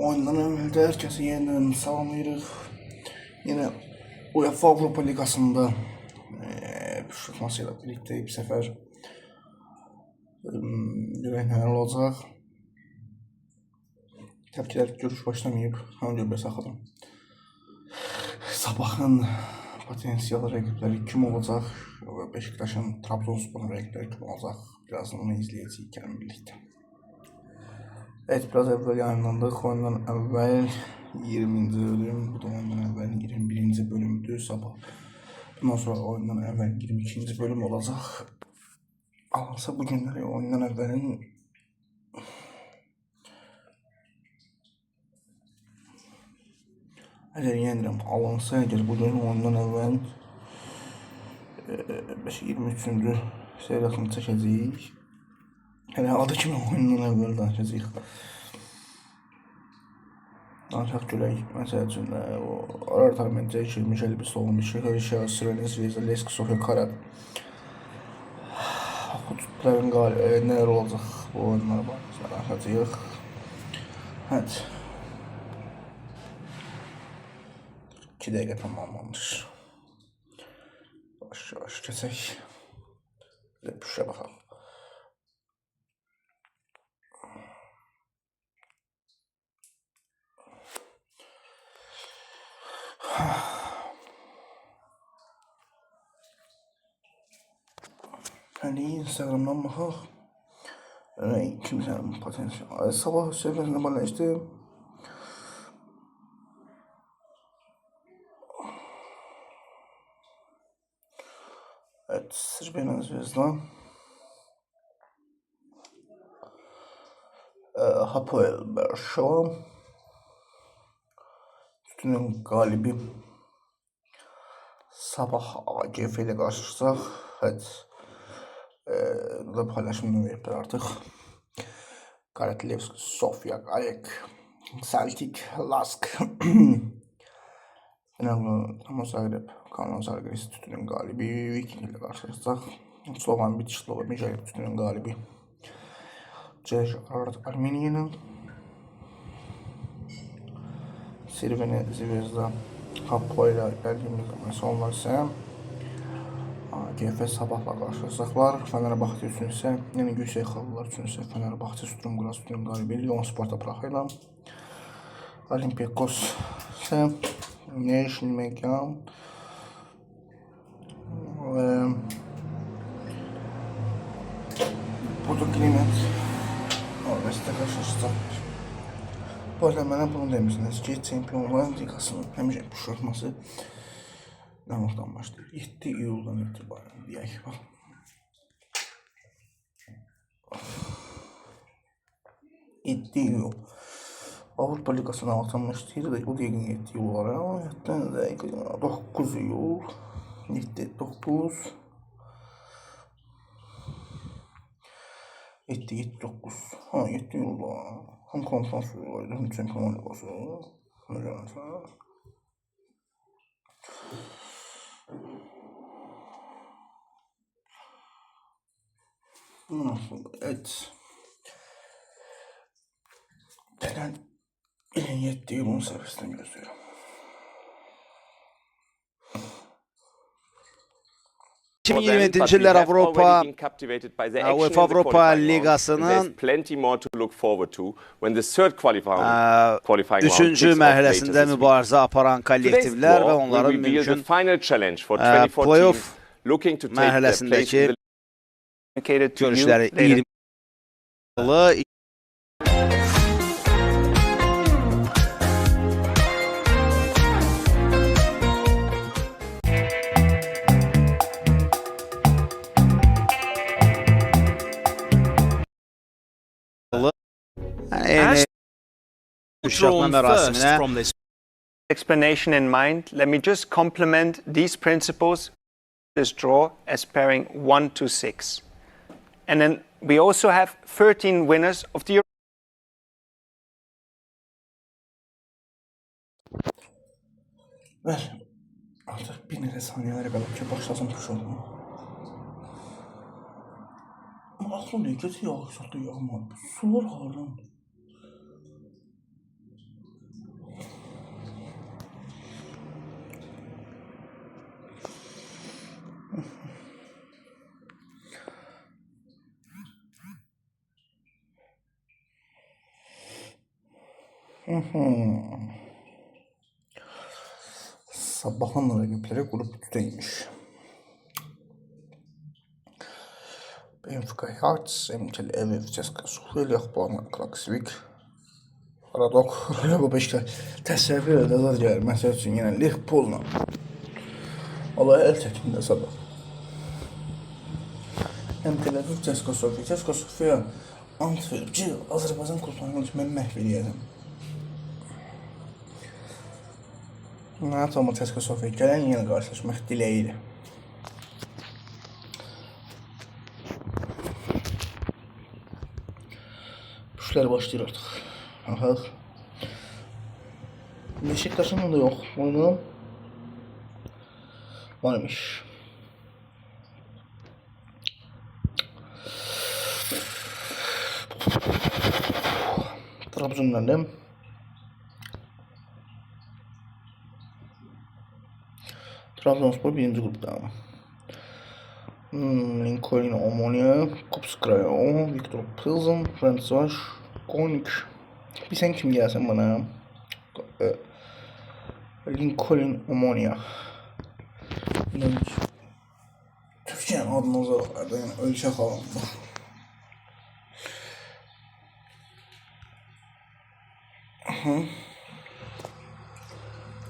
Oyundan əvvəldə hər kəsi yenidən salamlayırıq. Yenə UEFA Avropa Liqasında püşürtması ilə birlikdə bir səfər görək nələr olacaq. Təbii ki, görüş başlamayıb, hangi bir saxladım. Sabahın potensial rəqibləri kim olacaq və Beşiktaşın Trabzonsporun rəqibləri kim olacaq? Birazdan onu izləyəcəyik gəlin birlikdə. Evet, biraz əvvəl yayınlandıq. Oyundan əvvəl 20-ci bölüm, bu da oyundan əvvəl 21-ci bölümdür. Sabah bundan sonra oyundan əvvəl 22-ci bölüm olacaq. Alınsa bu günləri oyundan əvvəlin əgər bugün oyundan əvvəl 23-cü seriyasını çəkəcəyik. Hələ adı kimi oyundan əvvəl danışacağıq. Danışaq görək, məsəl üçün, Arar Mencəkil, Mişel Bisloviç, Hırşa, Sıreniz, Lesk, Sofya Karat. Futbolların nələr olacaq bu oyunlara barəsində danışacağıq. Evet. 2 dəqiqə tamamlanmış. Yavaş keçək. Bir püşə baxaq. Hani Instagram'dan baxaq. Kimsenin potansiyel. Sabah sefərində ballaşdı. Evet, Sırbiyanın Zvezda. Hapoel Berşova. Tütünün galibi. Sabah AGF ile karşılaşacaq. Evet. Da paylaşımını veriblər artıq. Karatlevsk, Sofia, Ayek, Celtic, Lask. Dinamo Zagreb, Kanon Zalgiris Tütünün galibi. Viking ile karşılaşacaq. Slovan Bratislava, Mijalik Tütünün galibi. Cesh Armeniyanın. Sirvene Zvezda, Hapoel'e gəldiyimiz zaman sonlar isə AGF Sabahla qarşılaşacaqlar. Fenerbahçe üçün isə, yəni yüksək xallar üçün isə Fenerbahçe Sturm Graz Tütünün qalibi, Lyon Sparta Praha ilə. Olympiakos isə Neşin Megan və Bodo Glimt Norveçdə qarşılaşacaq. Bu arada mənə bunu demişsiniz ki, Çempionlar Liqasının həmişə püşürtması nə vaxtdan başlayır? 7 iyuldan etibarən deyək. 7 iyul. Avrupa Liqası nə vaxtdan başlayır? O dəqiqin 7 iyul var. 9 iyul. 7, 9. 7, 9. 7 iyul var. Hem konferans oyunu, hem Çempionlar Liqası. Evet. Ben 7 yılın servisinden gözlüyorum. ...2027'ciler Avrupa UEFA Avrupa Liqasının 3-cü mərhələsində mübarizə aparan kollektivlər və onların mümkün play-off mərhələsindəki görüşləri 20 yılı from this explanation in mind, let me just complement these principles, this draw as pairing 1 to 6. And then we also have 13 winners of the Ver. Artık bir neçə saniyələrə qalıb ki, başlasın tuş olma. Aslında gecə yağışlarda yağmadı. Sular hardan? Sabahın rəqibləri qrup 3-deymiş. Benfica Hearts, MTL Eviv, CSKA Sofia, Lech Poznan, Klaksvik. Paradok, bu beşiklər təsəvvür edələr gəlir. Məsəl üçün, yenə Lech Poznan. Allah el çəkində sabah. MTL Eviv, CSKA Sofia. CSKA Sofia Antwerpçi, Azərbaycan klublarının mən məhv eləyəcəm. Natama CSKA Sofia gələn yenə qarşılaşmaq diləyidir. İşlər başlayır artıq. Aha. Beşiktaş'ın da yok. Oyunu varmış. Trabzon'dan Trabzonspor birinci grupta. Lincoln, Omonia, Kupskrayo, Viktor Pilsen, Ferencvaros, Konik. Bir sen kim gelsin bana? Lincoln, Omonia. Türkçe'nin adınıza vardı yani ölçek alındı.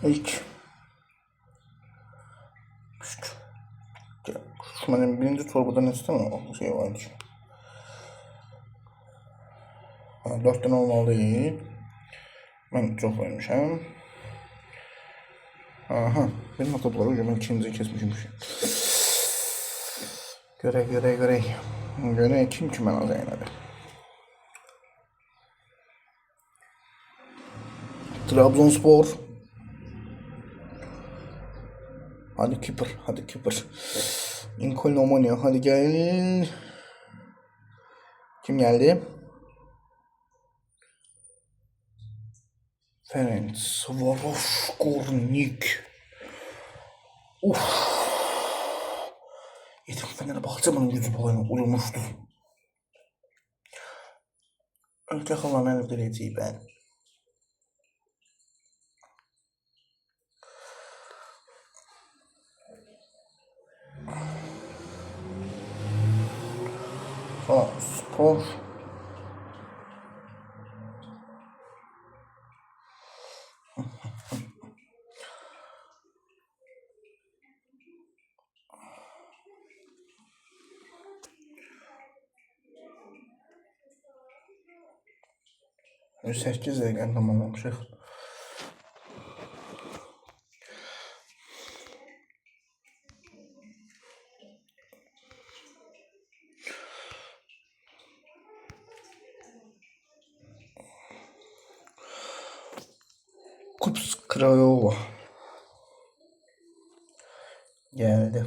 İlk benim birinci torbada ne istemem o şey vardı. 4 tane olmalı değil. Ben çok vermişim. Aha, benim atapları hocam ben ikinciyi kesmişim. Göre kim kime az yaynadı. Trabzonspor. Hadi Kipr. Lincoln Omonia, hadi gel. Kim geldi? Ferencvaros, Kornik. Yetim Fener'e bakacağım yüzü balayına uyumuştu. Ülke kalan el dileceği ben. Spor. Sekiz dəqiqəni tamamlamışıq. Kupskrayova geldi.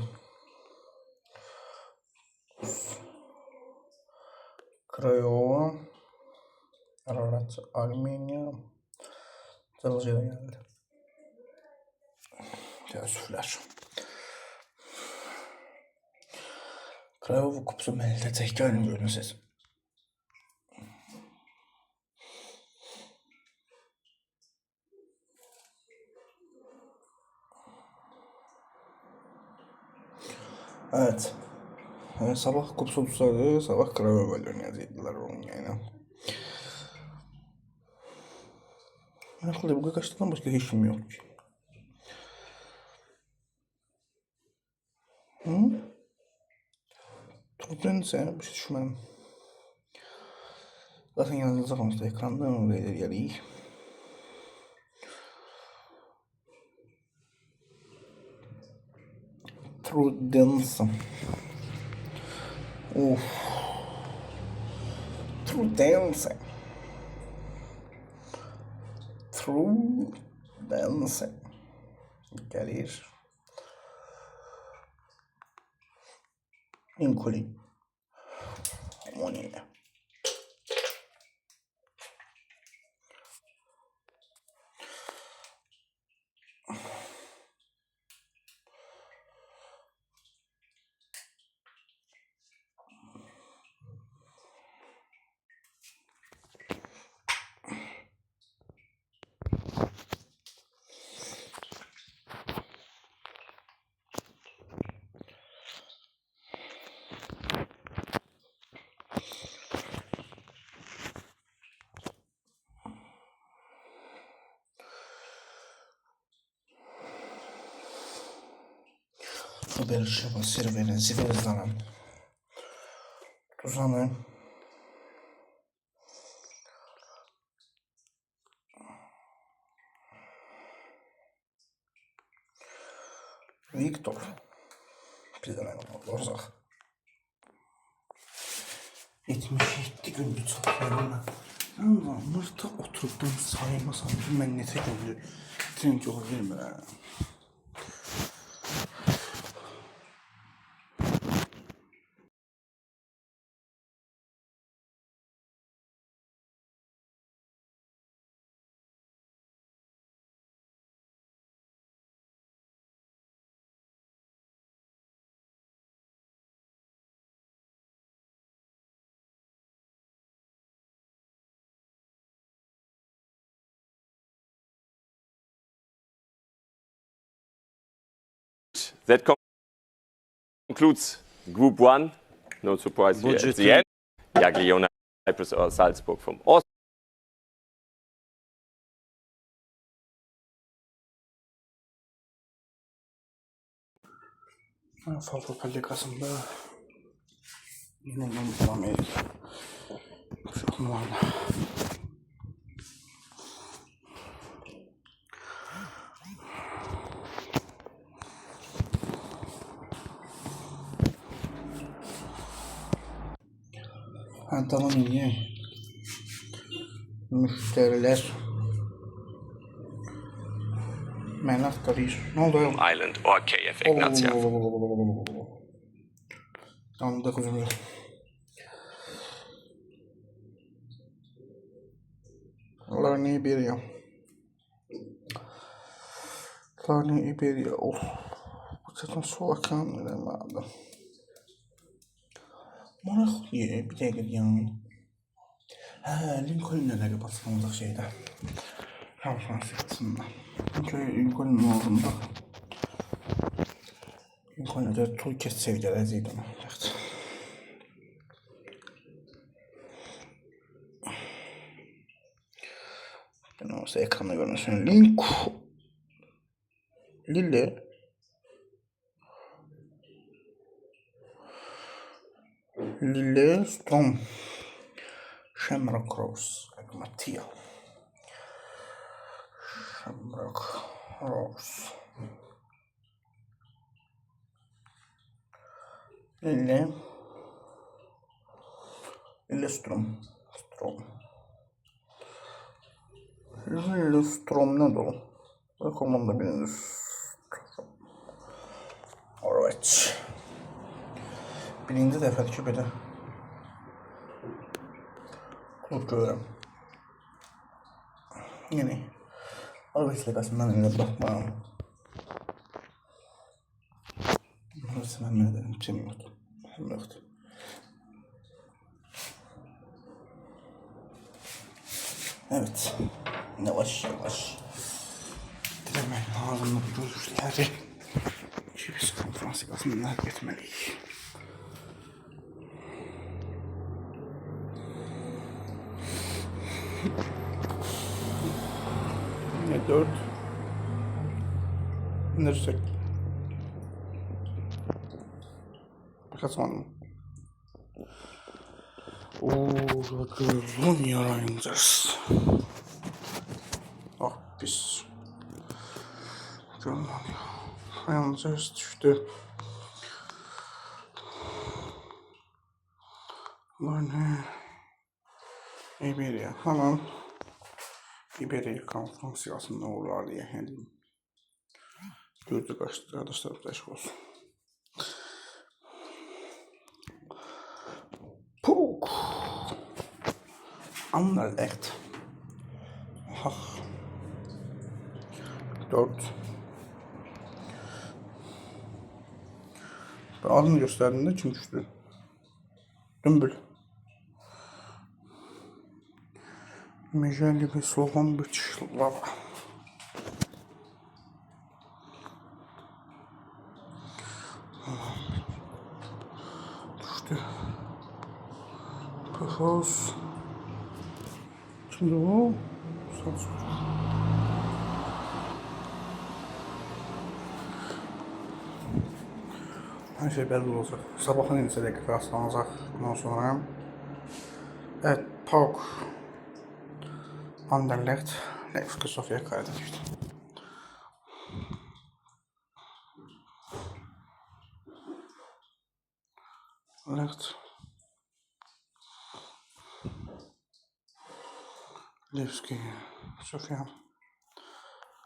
Krayova, Ararat, Armenia, Zalcı'ya geldi. Teessüfler. Krayova kupsu melde tekrar görün siz. Evet. Sabah kupsu tutsaydı, sabah Krayova ile oynayacaktılar onun yani. Arkadaşlar bu kaçtıktan başka hiç kim yok ki. Trudense bir şey düşünmedim. Zaten yanınızda kalmıştı ekranda öyle yarıyı. Trudense. Trudense. Gelir. Lincoln. Omonia. Berşeva, Sirvene, Zvezdan'ın Tuzan'ı Viktor bizden olacak. 77 gündür çatlarına. Ama Mırta oturup ben saymasam ben nete gündür. Çünkü o bilmem. That concludes Group 1. No surprise here at the end. Jagiellona, Cyprus or Salzburg from Austria. Avrupa Ligası'nda yenilmemiş Amerika. Çok numaralı. Tamam iyi. Müşteriler məni axtarır. Ne oldu? Island or KF Ignatiev. Anında kuzum. Larni Iberia. Larni Iberia. Of. Bu zaten soğukan nerede? Monaco diye bir tek yani. Lincoln nereye basılacak şeyde. Fransa'sında. Lincoln'un ağzında. Lincoln'da Türkiye sevgileriydi. Evet. Ben olsa ekranda görünsün. Lille. Lille Strom. Shamrock Rose. Mattia. Shamrock Rose. Lille. Lille Strom. Lille Strom ne o? Bakalım da bilinir. Evet. Birinci dəfədir ki, belə klub görürəm. Yəni, Avrupa Ligasından elə baxmam. Burası mən nə dedim, kim yoxdur. Evet, yavaş. Dilemək lazımlı bu görüşləri ki, biz konferans ligasından getməliyik. Ne 4 indirirsek birkaç zaman mı? Rakırunya Rangers. Ah pis. Rangers düştü. Bunlar ne? Iberia. Tamam. Iberia konferans ligasında olur diye dedim. Gözde kaçtı arkadaşlar, teşekkür olsun. Puk. Anderlecht. Ah. 4. Ben adını gösterdiğimde kim düştü? Dümbül. Mejeli ve Slovan Bratislava. Düştü. Pafos. Şimdi o. Salzburg. Her şey belli olacaq. Sabahın neçə dəqiqə rastlanacaq bundan sonra. Evet, PAOK Anderlecht Levski Sofia kaydetmişti. Levski Sofia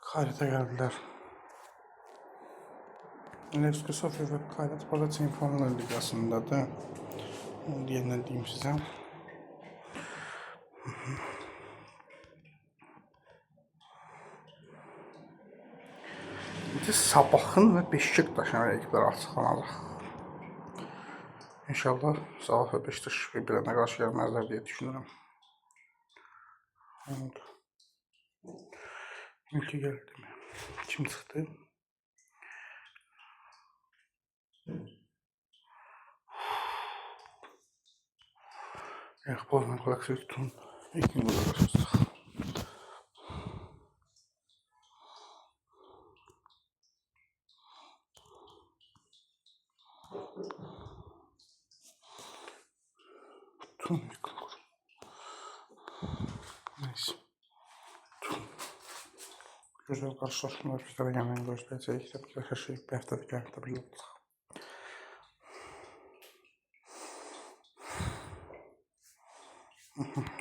kaydete geldiler. Levski Sofia ve kaydet burada Çempionlar Ligası'ndadır. Onu diyenler diyeyim size. İndi Sabahın ve Beşiktaş'ın rəqibləri açıqlanacaq. İnşallah Sabah ve Beşiktaş bir-birine qarşı gəlməzlər diye düşünürüm. İlki geldi mi? Kim çıxdı? Poznan Kolaksoytun ilkin burada qarşılaşacaq. Tun ilkin olur. Neyse. Tun. Güzel karşılaşmalar bizlere gəlməni gözləyəcək. Təbii ki, hər şey bir həftədə gəlməkdə bir olacaq.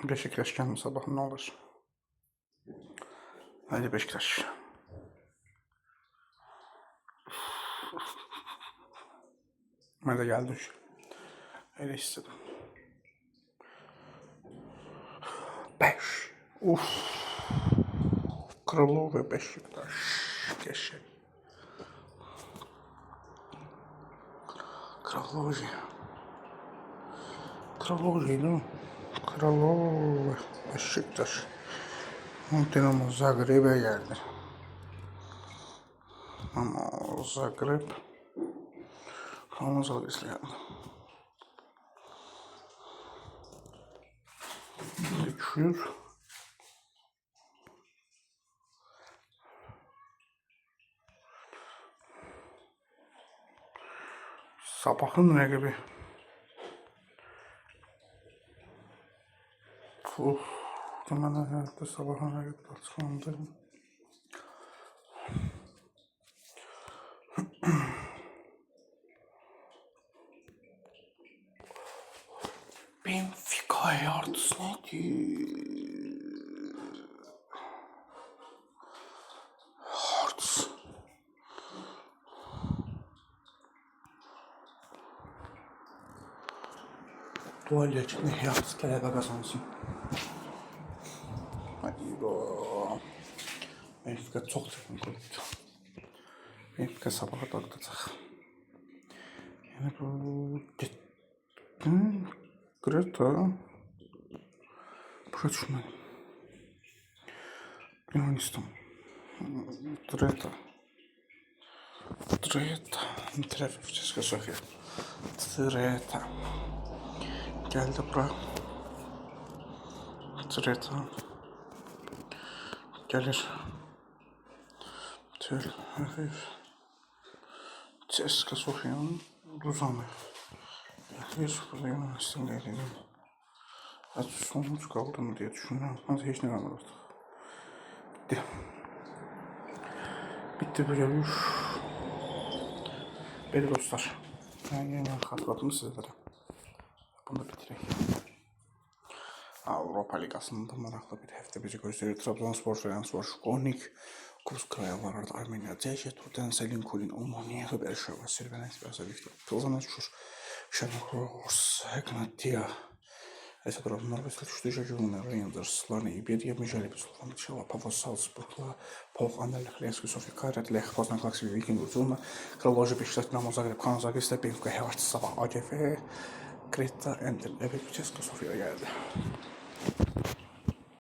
Beşiktaş geldi sabah ne olur? Hadi Beşiktaş. Ben de geldim. Öyle istedim. 5. Kralov ve Beşiktaş. Geçecek. Kralov değil. Kralov Beşiktaş. Dinamo Zagreb'e geldi. Ama Zagreb Hamza izleyelim. Geçiyor. Sabahın rəqibi. Demana hayatta sabahın rəqibi açıqlandı. Benfica artısı neydi? Artısı. Dual yaşında Artısı qələbə qazansın. Benfica çok çətin qolubdur. Benfica sabaha dağıtacaq. Yəni bu Greta bura düşmədim. Yunanistan Dreta Ceska Sofia Dreta geldi bura. Dreta gelir. Tel Aviv Ceska Sofia'nın uzanı. Bir burada Yunanistan geldi. Sonuç kaldı mı diye düşünüyorum. Ama hiç ne kalmadı. Bitti. Bitti böyle bir. Beni dostlar. Ben yine hatırladım sizlere. Bunu da bitireyim. Avropa Ligası'nda maraklı bir hafta bizi gösteriyor. Trabzonspor, Fenerbahçe, Şkonik, Kurs Krayalar'da Armenya, Ceyşe, Turden, Selin Kulin, Almanya, Berşava, Sirvenes, Brazaviktor, Pilzanes, Şenokros, Hegnatia, Esadronlar ve Sılıştıcı Cumhurlar, Rangers, Larne, Iberiya, Mücadele, Sultan, Çava, Pavos, Salzburg'la, Polk, Anderlecht, Levski, Sofia, Kayret, Lech, Poznan, Klaksvil, Viking, Uzulma, Kraloji, Beşiktaş, Dinamo Zagreb, Kan Zagreb, Benfica, Hevarts, Sabah, AGF, Kreta, Ender, evet, Ceska Sofia geldi.